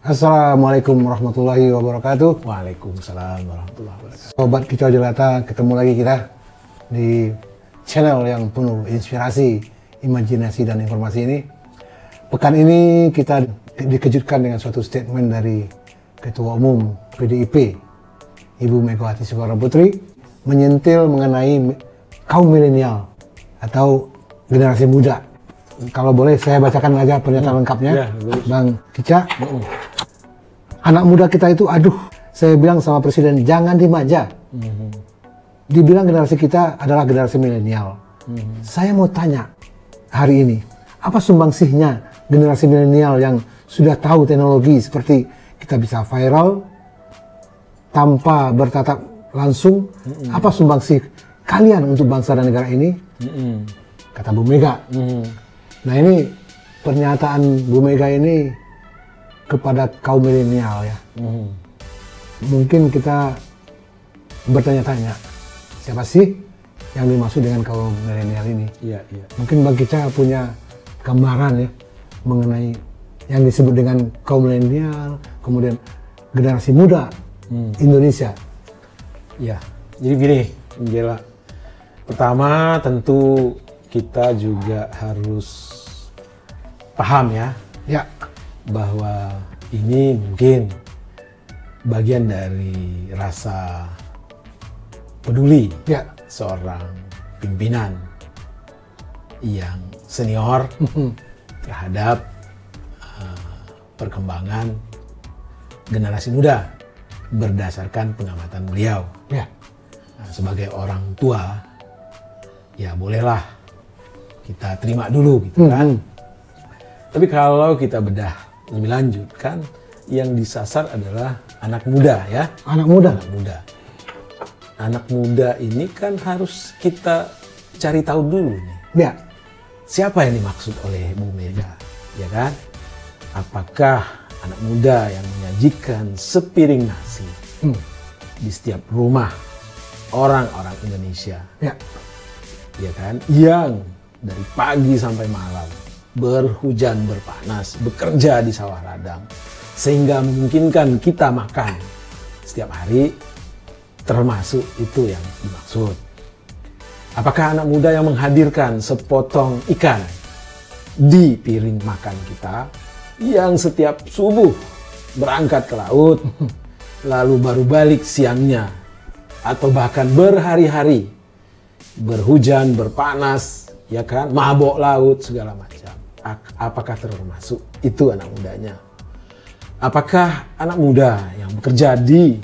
Assalamualaikum warahmatullahi wabarakatuh. Waalaikumsalam warahmatullahi wabarakatuh. Sobat Kicau Jelata, ketemu lagi kita di channel yang penuh inspirasi, imajinasi, dan informasi ini. Pekan ini kita dikejutkan dengan suatu statement dari Ketua Umum PDIP, Ibu Megawati Soekarno Putri, menyentil mengenai kaum milenial atau generasi muda. Kalau boleh saya bacakan aja pernyataan lengkapnya, ya, Bang Kica. Anak muda kita itu, aduh, saya bilang sama Presiden, jangan dimanja. Dibilang generasi kita adalah generasi milenial. Saya mau tanya hari ini, apa sumbangsihnya generasi milenial yang sudah tahu teknologi seperti kita bisa viral tanpa bertatap langsung? Apa sumbangsih kalian untuk bangsa dan negara ini? Kata Bu Mega. Nah, ini pernyataan Bu Mega ini kepada kaum milenial ya. Mungkin kita bertanya-tanya, siapa sih yang dimaksud dengan kaum milenial ini? Iya. Mungkin Bang Kica punya gambaran ya mengenai yang disebut dengan kaum milenial, kemudian generasi muda Indonesia. Ya, jadi gini, Jela. Pertama tentu kita juga harus paham ya, bahwa ini mungkin bagian dari rasa peduli seorang pimpinan yang senior terhadap perkembangan generasi muda berdasarkan pengamatan beliau. Nah, sebagai orang tua, ya bolehlah kita terima dulu gitu kan. Tapi kalau kita bedah lebih lanjut kan, yang disasar adalah anak muda ya. Anak muda. Anak muda ini kan harus kita cari tahu dulu nih. Ya. Siapa yang dimaksud oleh Bu Mega, ya kan? Apakah anak muda yang menyajikan sepiring nasi di setiap rumah orang-orang Indonesia, ya kan? Yang dari pagi sampai malam berhujan berpanas bekerja di sawah ladang sehingga memungkinkan kita makan setiap hari, termasuk itu yang dimaksud. Apakah anak muda yang menghadirkan sepotong ikan di piring makan kita, yang setiap subuh berangkat ke laut lalu baru balik siangnya, atau bahkan berhari-hari berhujan berpanas, ya kan, mabok laut segala macam? Apakah termasuk itu anak mudanya? Apakah anak muda yang bekerja di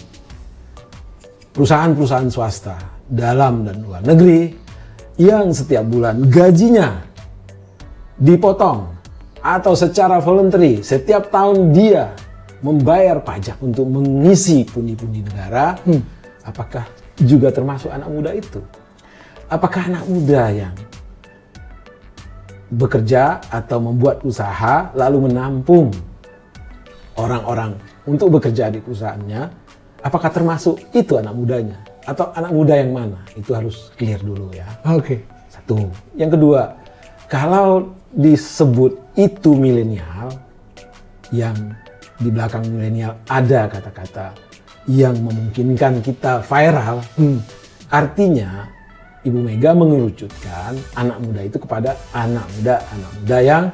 perusahaan-perusahaan swasta dalam dan luar negeri yang setiap bulan gajinya dipotong atau secara voluntary setiap tahun dia membayar pajak untuk mengisi pundi-pundi negara? Apakah juga termasuk anak muda itu? Apakah anak muda yang bekerja atau membuat usaha lalu menampung orang-orang untuk bekerja di perusahaannya, apakah termasuk itu anak mudanya? Atau anak muda yang mana? Itu harus clear dulu ya. Satu. Yang kedua, kalau disebut itu milenial, yang di belakang milenial ada kata-kata yang memungkinkan kita viral, artinya Ibu Mega mengerucutkan anak muda itu kepada anak muda yang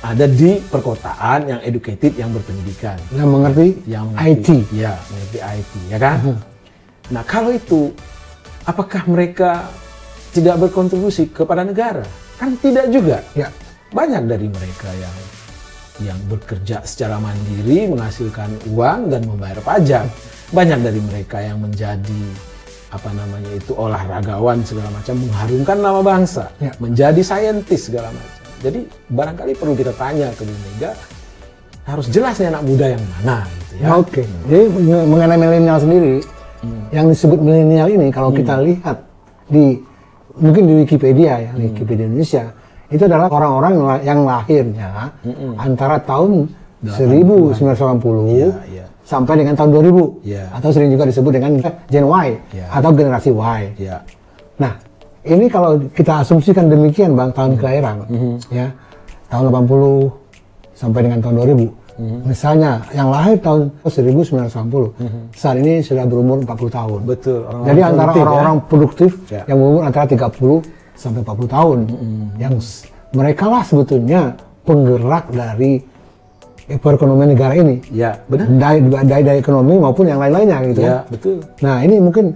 ada di perkotaan, yang educated, yang berpendidikan, yang mengerti IT. Ya, mengerti IT, ya kan? Nah, kalau itu, apakah mereka tidak berkontribusi kepada negara? Kan tidak juga. Banyak dari mereka yang bekerja secara mandiri, menghasilkan uang dan membayar pajak. Banyak dari mereka yang menjadi olahragawan segala macam, mengharumkan nama bangsa, menjadi saintis segala macam. Jadi barangkali perlu kita tanya ke Bu Mega, harus jelas nih anak muda yang mana gitu ya. Jadi mengenai milenial sendiri, yang disebut milenial ini kalau kita lihat mungkin di Wikipedia ya, Wikipedia Indonesia, itu adalah orang-orang yang lahirnya antara tahun 1980 sampai dengan tahun 2000, atau sering juga disebut dengan Gen Y atau generasi Y. Nah, ini kalau kita asumsikan demikian Bang, tahun kelahiran ya, tahun 80 sampai dengan tahun 2000, Misalnya yang lahir tahun 1980, saat ini sudah berumur 40 tahun. Betul. Jadi antara orang-orang produktif Ya. yang berumur antara 30 sampai 40 tahun, yang mereka lah sebetulnya penggerak dari perekonomian negara ini. Ya, benar. Dari ekonomi maupun yang lain-lainnya gitu Ya, kan. betul. Nah ini mungkin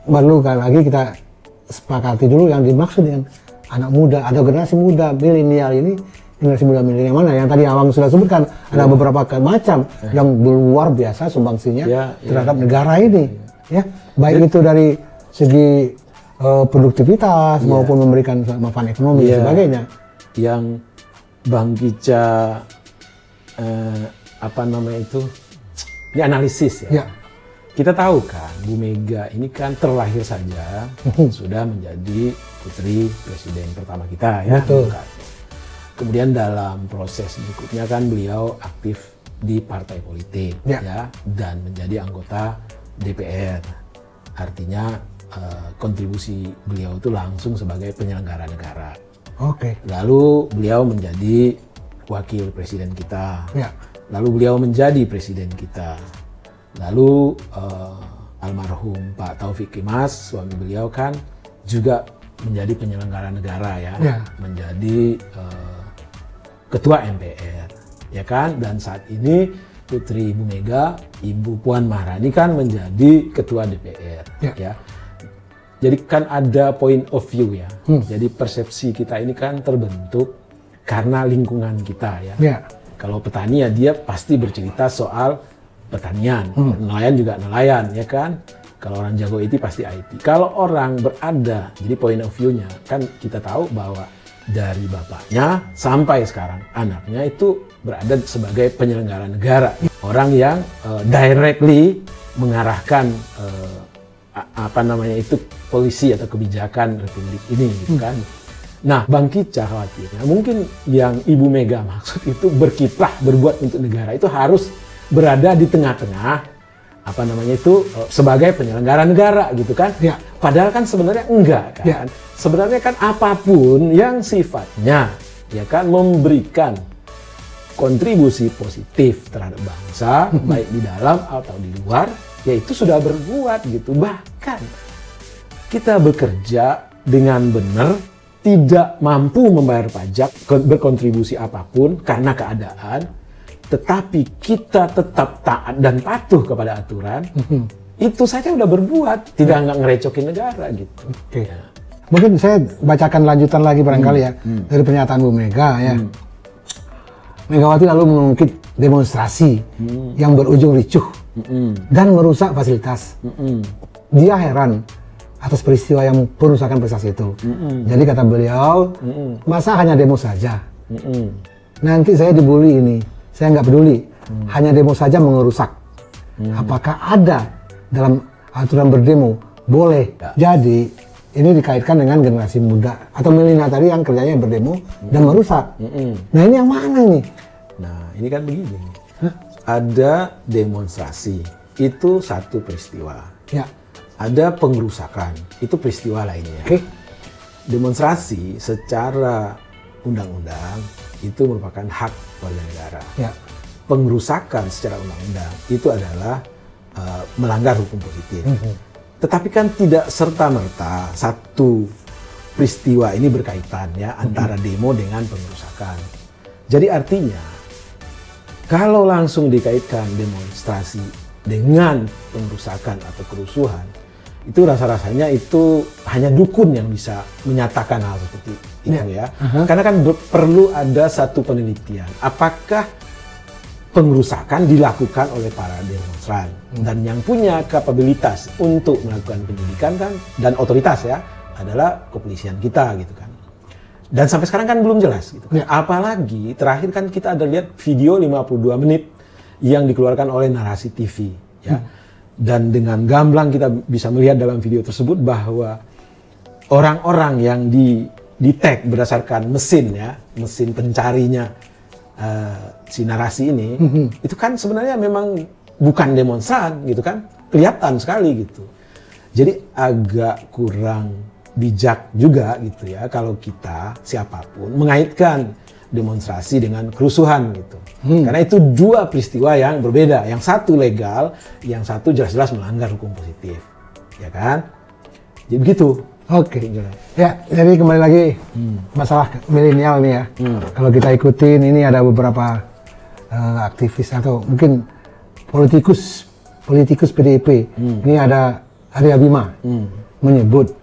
perlu kali lagi kita sepakati dulu yang dimaksud dengan anak muda atau generasi muda milenial ini. Generasi muda milenial mana yang tadi Awang sudah sebutkan, ada beberapa macam yang luar biasa sumbangsinya terhadap negara ini, ya baik itu dari segi produktivitas maupun memberikan manfaat ekonomi dan sebagainya. Yang Bang Kica ini analisis ya. Kita tahu kan Bu Mega ini kan terlahir saja sudah menjadi putri presiden pertama kita ya. Betul. Kemudian dalam proses berikutnya kan beliau aktif di partai politik ya dan menjadi anggota DPR. Artinya kontribusi beliau itu langsung sebagai penyelenggara negara. Oke. Lalu beliau menjadi wakil presiden kita. Ya. Lalu beliau menjadi presiden kita. Lalu almarhum Pak Taufik Kimas, suami beliau kan juga menjadi penyelenggara negara ya. Menjadi Ketua MPR, ya kan? Dan saat ini Putri Ibu Mega, Ibu Puan Maharani kan menjadi Ketua DPR, ya. Jadi kan ada point of view ya. Jadi persepsi kita ini kan terbentuk karena lingkungan kita ya. Kalau petani ya dia pasti bercerita soal pertanian, nelayan juga nelayan, ya kan? Kalau orang jago IT pasti IT. Kalau orang berada, jadi point of view-nya kan kita tahu bahwa dari bapaknya sampai sekarang anaknya itu berada sebagai penyelenggara negara, orang yang directly mengarahkan polisi atau kebijakan republik ini gitu kan. Nah, Bang Kica khawatirnya mungkin yang Ibu Mega maksud itu berkiprah berbuat untuk negara itu harus berada di tengah-tengah sebagai penyelenggara negara gitu kan. Padahal kan sebenarnya enggak kan. Sebenarnya kan apapun yang sifatnya ya kan memberikan kontribusi positif terhadap bangsa baik di dalam atau di luar, ya itu sudah berbuat gitu. Bahkan kita bekerja dengan benar, tidak mampu membayar pajak, berkontribusi apapun karena keadaan, tetapi kita tetap taat dan patuh kepada aturan, itu saja udah berbuat, tidak nggak ngerecokin negara gitu. Ya. Mungkin saya bacakan lanjutan lagi barangkali ya dari pernyataan Bu Mega ya. Megawati lalu mengungkit demonstrasi yang berujung ricuh dan merusak fasilitas. Dia heran atas peristiwa yang perusakan prestasi itu. Jadi kata beliau, masa hanya demo saja? Nanti saya dibully ini. Saya nggak peduli, hanya demo saja mengerusak. Apakah ada dalam aturan berdemo? Boleh. Jadi ini dikaitkan dengan generasi muda atau milenial tadi yang kerjanya berdemo dan merusak. Nah ini yang mana nih? Nah ini kan begini, ada demonstrasi, itu satu peristiwa. Ada pengerusakan, itu peristiwa lainnya. Demonstrasi secara undang-undang itu merupakan hak warga negara. Pengerusakan secara undang-undang itu adalah melanggar hukum positif. Tetapi kan tidak serta-merta satu peristiwa ini berkaitan ya antara demo dengan pengerusakan. Jadi artinya kalau langsung dikaitkan demonstrasi dengan pengerusakan atau kerusuhan, itu rasa-rasanya itu hanya dukun yang bisa menyatakan hal seperti itu ya. Karena kan perlu ada satu penelitian. Apakah pengerusakan dilakukan oleh para demonstran dan yang punya kapabilitas untuk melakukan penyidikan kan dan otoritas ya adalah kepolisian kita gitu kan. Dan sampai sekarang kan belum jelas gitu kan. Apalagi terakhir kan kita ada lihat video 52 menit yang dikeluarkan oleh Narasi TV ya. Dan dengan gamblang kita bisa melihat dalam video tersebut bahwa orang-orang yang di tag berdasarkan mesin ya, mesin pencarinya si Narasi ini, itu kan sebenarnya memang bukan demonstran gitu kan, kelihatan sekali gitu. Jadi agak kurang bijak juga gitu ya kalau kita siapapun mengaitkan demonstrasi dengan kerusuhan gitu. Karena itu dua peristiwa yang berbeda. Yang satu legal, yang satu jelas-jelas melanggar hukum positif, ya kan? Jadi begitu. Oke. Ya, jadi kembali lagi masalah milenial nih ya. Kalau kita ikutin ini ada beberapa aktivis atau mungkin politikus PDIP. Ini ada Arya Bima menyebut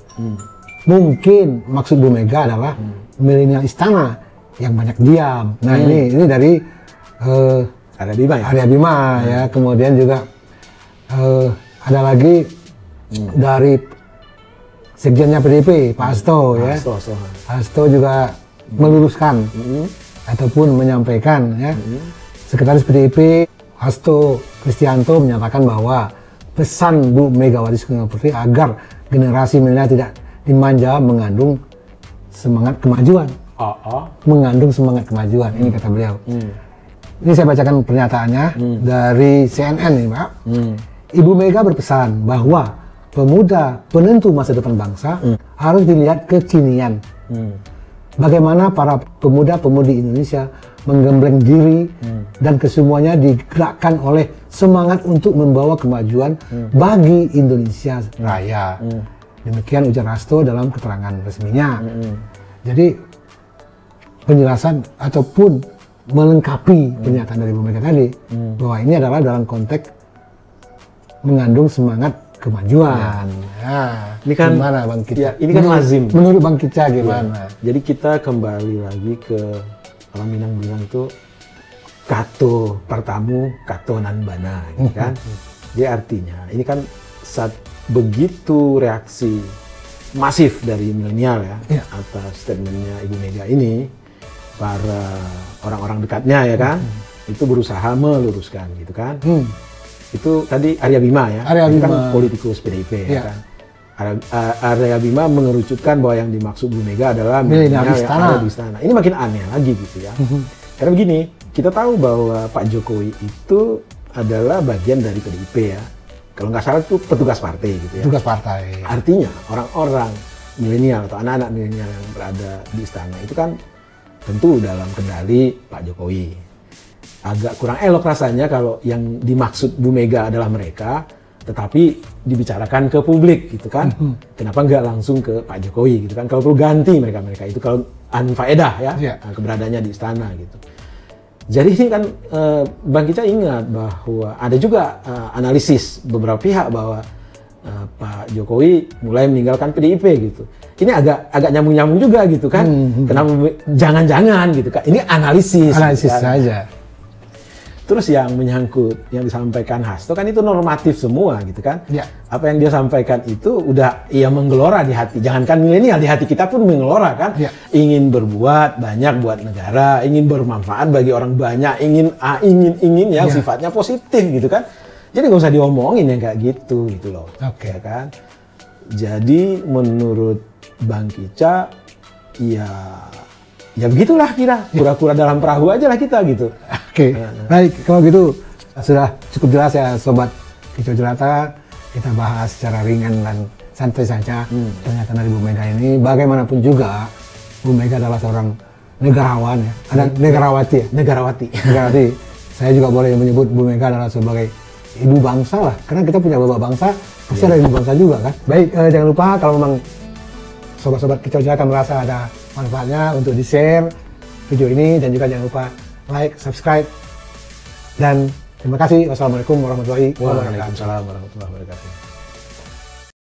mungkin maksud Bu Mega adalah milenial istana yang banyak diam. Nah ini dari Arya Bima ya. Arya Bima ya. Kemudian juga ada lagi dari sekjennya PDIP, Pak Hasto ya. Hasto juga meluruskan ataupun menyampaikan ya. Sekretaris PDIP Hasto Kristianto menyatakan bahwa pesan Bu Megawati Soekarno Putri agar generasi milenial tidak dimanja mengandung semangat kemajuan. Mengandung semangat kemajuan, ini kata beliau. Ini saya bacakan pernyataannya dari CNN nih Pak. Ibu Mega berpesan bahwa pemuda penentu masa depan bangsa harus dilihat kekinian. Bagaimana para pemuda-pemudi Indonesia menggembleng diri dan kesemuanya digerakkan oleh semangat untuk membawa kemajuan bagi Indonesia Raya. Demikian ujar Hasto dalam keterangan resminya. Jadi penjelasan ataupun melengkapi pernyataan dari Bu Mega tadi bahwa ini adalah dalam konteks mengandung semangat kemajuan. Nah, ini kan gimana Bang Kica? Ya, ini kan lazim. Menurut Bang Kica gimana? Jadi kita kembali lagi ke orang Minang bilang itu kato pertamu kato nanbana, gitu kan? Jadi artinya ini kan saat begitu reaksi masif dari milenial ya atas statementnya Ibu Mega ini, para orang-orang dekatnya ya kan, itu berusaha meluruskan gitu kan. Itu tadi Arya Bima ya, Arya Bima kan politikus PDIP ya kan. Arya Bima mengerucutkan bahwa yang dimaksud Bu Mega adalah milenial yang ada di istana. Ini makin aneh lagi gitu ya. Karena begini, kita tahu bahwa Pak Jokowi itu adalah bagian dari PDIP ya. Kalau nggak salah itu petugas partai gitu ya. Petugas partai. Artinya orang-orang milenial atau anak-anak milenial yang berada di istana itu kan tentu dalam kendali Pak Jokowi. Agak kurang elok rasanya kalau yang dimaksud Bu Mega adalah mereka, tetapi dibicarakan ke publik gitu kan. Kenapa nggak langsung ke Pak Jokowi gitu kan? Kalau perlu ganti mereka itu kalau anfaedah ya keberadaannya di istana gitu. Jadi ini kan Bang Kica ingat bahwa ada juga analisis beberapa pihak bahwa Pak Jokowi mulai meninggalkan PDIP gitu. Ini agak nyambung-nyambung juga gitu kan. Kenapa jangan-jangan gitu kan. Ini analisis kan? Saja. Terus yang menyangkut yang disampaikan Hasto kan itu normatif semua gitu kan. Ya. Apa yang dia sampaikan itu udah ia menggelora di hati. Jangankan milenial, di hati kita pun menggelora kan. Ya. Ingin berbuat banyak buat negara, ingin bermanfaat bagi orang banyak, ingin ya sifatnya positif gitu kan. Jadi nggak usah diomongin yang kayak gitu loh. Oke. Ya kan. Jadi menurut Bang Kica ya begitulah kita, kura-kura dalam perahu aja lah kita gitu. Oke, baik kalau gitu sudah cukup jelas ya Sobat Kicau Jelata. Kita bahas secara ringan dan santai saja pernyataan dari Bu Mega ini. Bagaimanapun juga Bu Mega adalah seorang negarawan ya, ada negarawati ya? Negarawati. Saya juga boleh menyebut Bu Mega adalah sebagai ibu bangsa lah, karena kita punya bapak bangsa, pasti ada ibu bangsa juga kan. Baik, jangan lupa kalau memang sobat-sobat Kicau Jelata merasa ada manfaatnya untuk di-share video ini, dan juga jangan lupa like, subscribe, dan terima kasih. Wassalamualaikum warahmatullahi wabarakatuh. Waalaikumsalam warahmatullahi wabarakatuh.